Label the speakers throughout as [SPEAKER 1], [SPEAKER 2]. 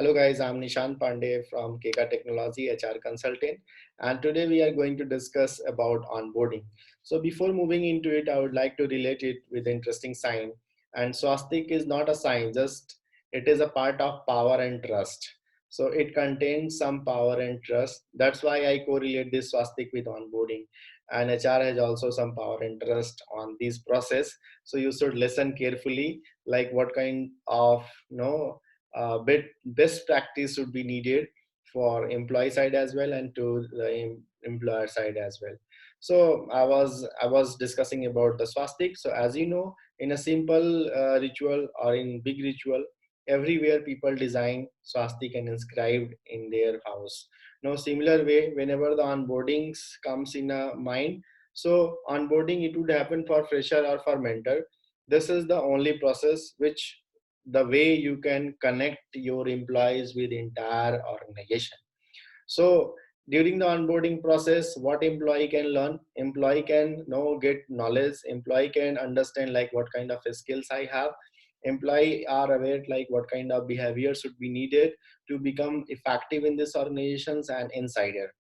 [SPEAKER 1] Hello guys, I'm Nishan Pandey from KK Technology HR Consultant, and today we are going to discuss about onboarding. So before moving into it, I would like to relate it with an interesting sign. And swastik is not a sign, just it is a part of power and trust. So it contains some power and trust. That's why I correlate this swastik with onboarding. And HR has also some power and trust on this process. So you should listen carefully, like what kind of best practice would be needed for employee side as well and to the employer side as well. So I was discussing about the swastik. So as you know, in a simple ritual or in big ritual, everywhere people design swastik and inscribed in their house. No similar way, whenever the onboardings comes in a mind, so onboarding it would happen for fresher or for mentor. This is the only process which the way you can connect your employees with entire organization. So during the onboarding process, what employee can learn, employee can know get knowledge, employee can understand like what kind of skills I have, employee are aware like what kind of behavior should be needed to become effective in this organizations and insider,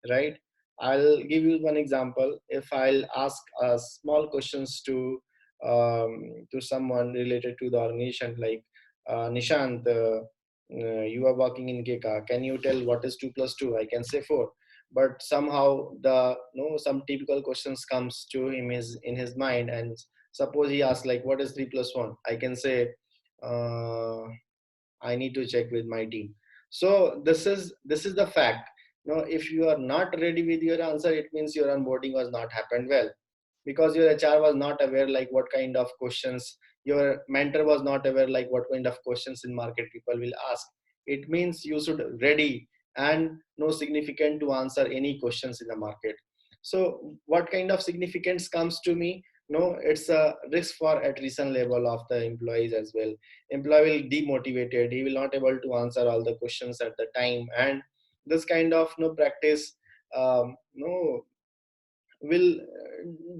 [SPEAKER 1] right? I'll give you one example. If I'll ask small questions to someone related to the organization, like Nishant, you are working in Keka. Can you tell what is 2 plus 2? I can say 4. But somehow the some typical questions comes to him is in his mind, and suppose he asks like what is 3 plus 1? I can say uh, I need to check with my team. So this is the fact. If you are not ready with your answer, it means your onboarding was not happened well, because your HR was not aware like what kind of questions, your mentor was not aware like what kind of questions in market people will ask. It means you should ready and know significant to answer any questions in the market. So what kind of significance comes to me? No, it's a risk for attrition level of the employees as well. Employee will demotivated, he will not able to answer all the questions at the time, and this kind of practice no will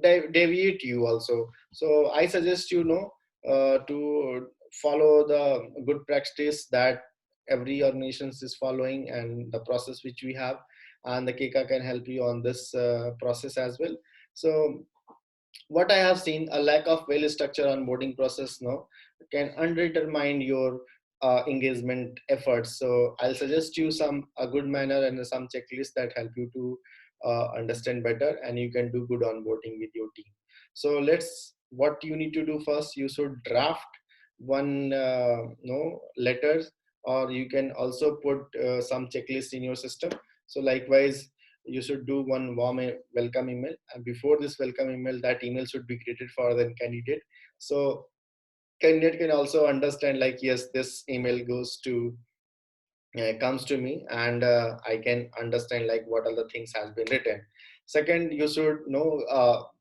[SPEAKER 1] deviate you also. So I suggest to follow the good practice that every organization is following and the process which we have, and the Keka can help you on this process as well. So what I have seen, a lack of well structured onboarding process can undermine your engagement efforts. So I'll suggest you some a good manner and some checklists that help you to understand better, and you can do good onboarding with your team. So let's what you need to do first. You should draft one letters, or you can also put some checklist in your system. So likewise, you should do one warm welcome email, and before this welcome email, that email should be created for the candidate. So candidate can also understand like yes, this email goes to comes to me, and I can understand like what all the things has been written. Second, you should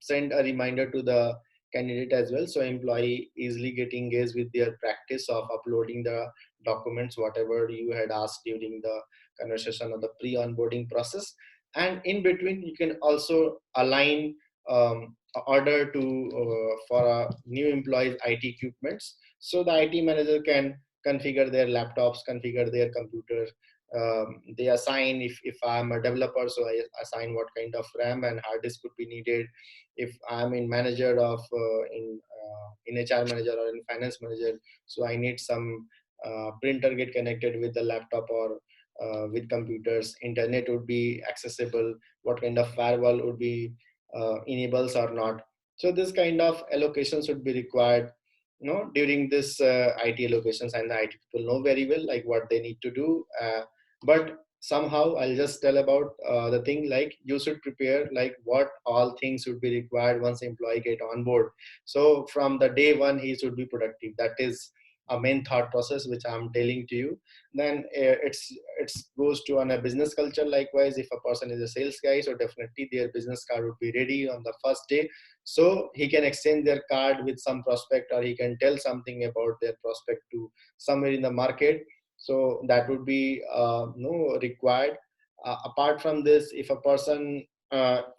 [SPEAKER 1] send a reminder to the candidate as well, so employee easily get engaged with their practice of uploading the documents whatever you had asked during the conversation of the pre-onboarding process. And in between, you can also align order to for new employees IT equipments, so the IT manager can configure their laptops, configure their computer. They assign, if I'm a developer, so I assign what kind of RAM and hard disk could be needed. If I'm in manager of in HR manager or in finance manager, so I need some printer get connected with the laptop or with computers. Internet would be accessible. What kind of firewall would be enables or not. So this kind of allocations would be required during this IT allocations, and the IT people know very well like what they need to do. But somehow I'll just tell about the thing, like you should prepare like what all things should be required once employee get on board. So from the day one, he should be productive. That is a main thought process which I'm telling to you. Then it's goes to on a business culture. Likewise, if a person is a sales guy, so definitely their business card would be ready on the first day, so he can exchange their card with some prospect, or he can tell something about their prospect to somewhere in the market. So that would be no required. Apart from this, if a person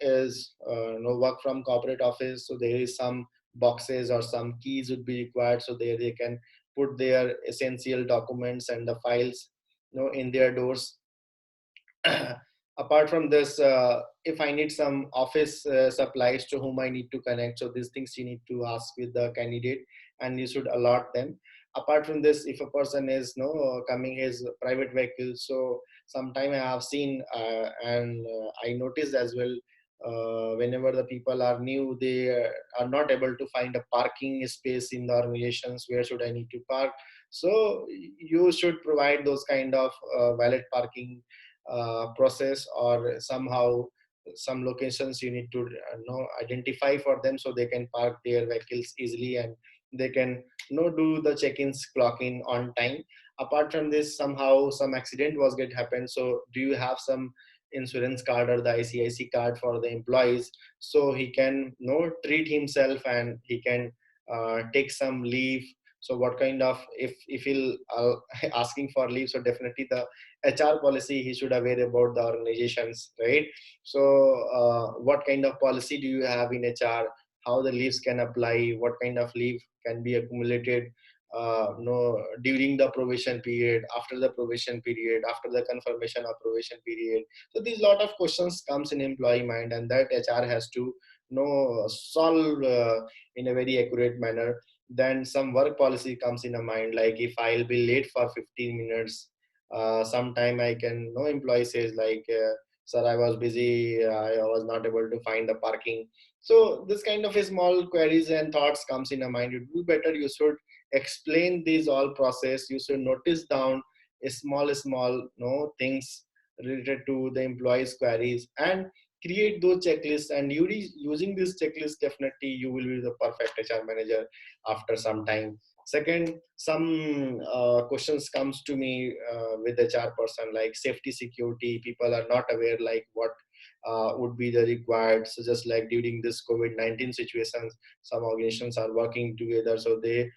[SPEAKER 1] is work from corporate office, so there is some boxes or some keys would be required, so there they can put their essential documents and the files. in their doors. Apart from this, if I need some office supplies to whom I need to connect, so these things you need to ask with the candidate, and you should allot them. Apart from this, if a person is coming his private vehicle, so sometime I have seen and I noticed as well, whenever the people are new, they are not able to find a parking space in the organizations. Where should I need to park? So you should provide those kind of valid parking process, or somehow some locations you need to identify for them, so they can park their vehicles easily, and they can do the check-ins, clock in on time. Apart from this, somehow some accident was get happen, so do you have some insurance card or the ICIC card for the employees, so he can treat himself, and he can take some leave. So what kind of, if he'll asking for leave, so definitely the HR policy he should aware about the organizations, right? So what kind of policy do you have in HR? How the leaves can apply? What kind of leave can be accumulated? No, during the probation period, after the probation period, after the confirmation of probation period. So these lot of questions comes in employee mind, and that HR has to solve in a very accurate manner. Then some work policy comes in a mind, like if I'll be late for 15 minutes, sometime I can, no employee says like, sir, I was busy, I was not able to find the parking. So this kind of a small queries and thoughts comes in a mind. It would be better you should explain these all process. You should notice down a small things related to the employees queries, and create those checklists. And using this checklist, definitely you will be the perfect HR manager after some time. Second, some questions comes to me with HR person, like safety, security. People are not aware like what would be the required. So just like during this COVID-19 situations, some organizations are working together, so they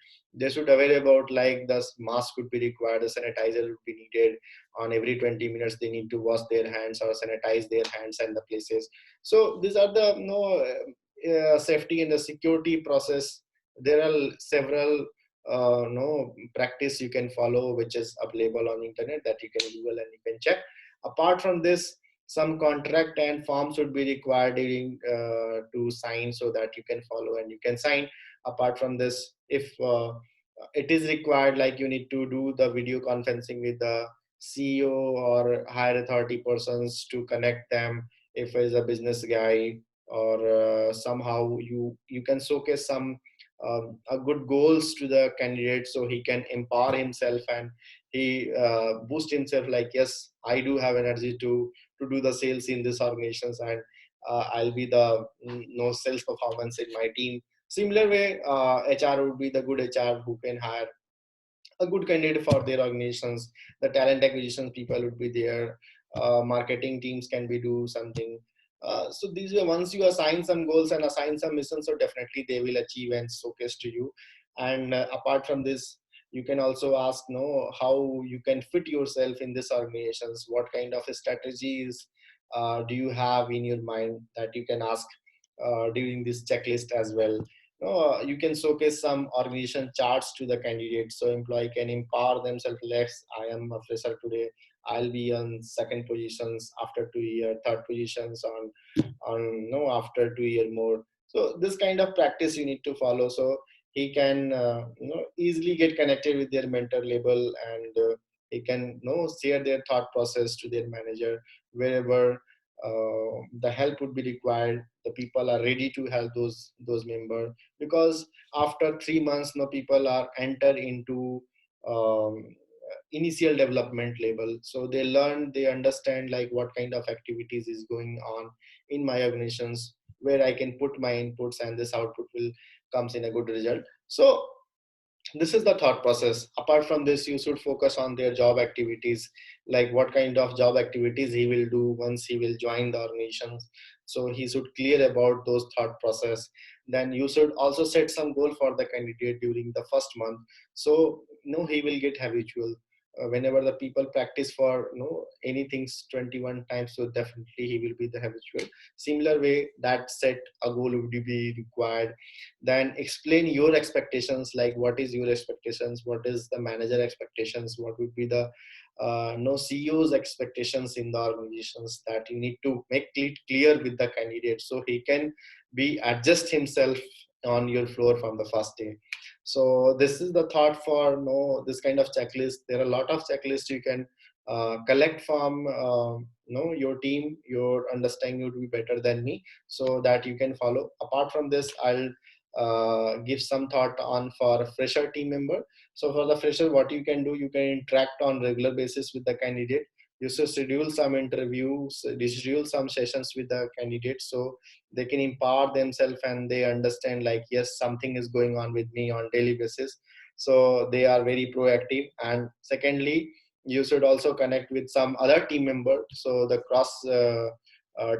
[SPEAKER 1] should aware about like the mask would be required, the sanitizer would be needed. On every 20 minutes they need to wash their hands or sanitize their hands and the places. So these are the safety and the security process. There are several no practice you can follow, which is available on internet, that you can google and you can check. Apart from this, some contract and forms would be required during to sign, so that you can follow and you can sign. Apart from this, if it is required, like you need to do the video conferencing with the CEO or higher authority persons to connect them, if is a business guy, or somehow you can showcase some a good goals to the candidate, so he can empower himself, and he boost himself like, yes, I do have energy to do the sales in this organizations, and I'll be the no sales performance in my team. Similar way, HR would be the good HR who can hire a good candidate for their organizations. The talent acquisition people would be there. Marketing teams can be do something. So these are, once you assign some goals and assign some missions, so definitely they will achieve and showcase to you. And apart from this, you can also ask, no, how you can fit yourself in this organizations. What kind of strategies do you have in your mind, that you can ask during this checklist as well. You can showcase some organization charts to the candidate, so employee can empower themselves. Less, I am a fresher today, I'll be on second positions after 2 year, third positions on no after 2 year more. So this kind of practice you need to follow, so he can easily get connected with their mentor label, and he can share their thought process to their manager. Wherever the help would be required, the people are ready to help those members, because after 3 months, people are enter into um, initial development level, so they learn, they understand like what kind of activities is going on in my organizations, where I can put my inputs, and this output will comes in a good result. So this is the thought process. Apart from this, you should focus on their job activities, like what kind of job activities he will do once he will join the organization. So he should clear about those thought process. Then you should also set some goal for the candidate during the first month, so he will get habitual. whenever the people practice for anything 21 times, so definitely he will be the habitual. Similar way, that set a goal would be required. Then explain your expectations, like what is your expectations, what is the manager expectations, what would be the no CEO's expectations in the organizations, that you need to make it clear with the candidate so he can be adjust himself on your floor from the first day. So this is the thought for this kind of checklist. There are a lot of checklists you can collect from your team. Your understanding would be better than me, so that you can follow. Apart from this, I'll give some thought on for a fresher team member. So for the fresher, what you can do, you can interact on regular basis with the candidate. You should schedule some interviews, schedule some sessions with the candidates, so they can empower themselves and they understand, like, yes, something is going on with me on daily basis. So they are very proactive. And secondly, you should also connect with some other team member, so the cross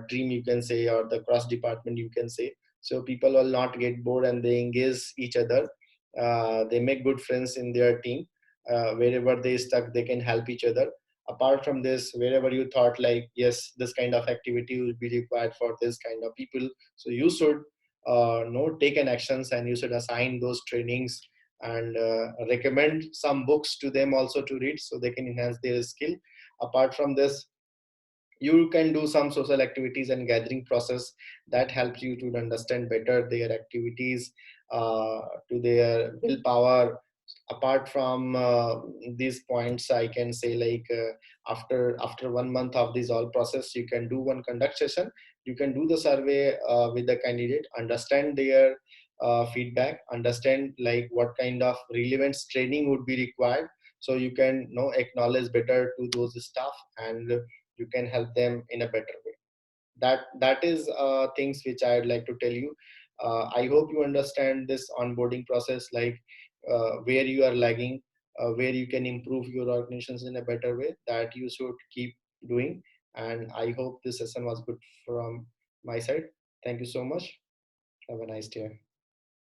[SPEAKER 1] team, you can say, or the cross department, you can say. So people will not get bored and they engage each other. They make good friends in their team. Wherever they stuck, they can help each other. Apart from this, wherever you thought, like, yes, this kind of activity will be required for this kind of people, so you should take an actions, and you should assign those trainings, and recommend some books to them also to read, so they can enhance their skill. Apart from this, you can do some social activities and gathering process that helps you to understand better their activities, to their willpower. Apart from these points, I can say, like, after 1 month of this all process, you can do one conduct session. You can do the survey with the candidate, understand their feedback, understand like what kind of relevance training would be required, so you can acknowledge better to those staff, and you can help them in a better way. That is things which I'd like to tell you. I hope you understand this onboarding process, like where you are lagging, where you can improve your organizations in a better way, that you should keep doing. And I hope this session was good from my side. Thank you so much. Have a nice day.